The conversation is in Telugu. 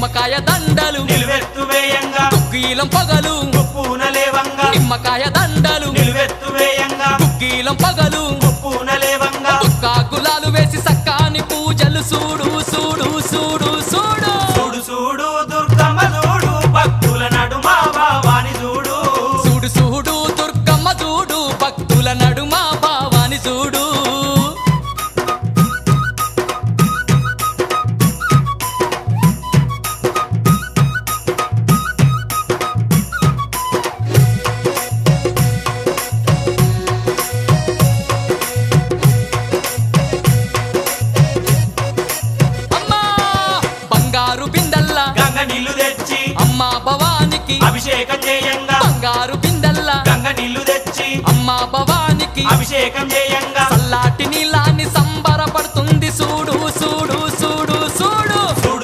నిమ్మకాయ దండలు నిలువెత్తు వేయంగా కుక్కీలం పగలు పూనలేవంగా నిమ్మకాయ దండలు నిలువెత్తు వేయంగా కుక్కీలం పగలు పూనలేవంగా దుక్కా గులాలు వేసి సక్కాని పూజలు చూడు చూడు చూడు చూడు చూడు చూడు దుర్గమ్మ చూడు భక్తుల నడుమ భావాని చూడు చూడు చూడు దుర్గమ్మ చూడు భక్తుల నడుమ భావాని చూడు అమ్మా బంగారు బిందల్లా గంగ నీళ్లు తెచ్చి అమ్మా భవానికి అభిషేకం చేయంగా బంగారు బిందల్లా గంగ నీళ్లు తెచ్చి అమ్మా భవానికి అభిషేకం చేయంగా చల్లాటి నీలాన్ని సంబరపడుతుంది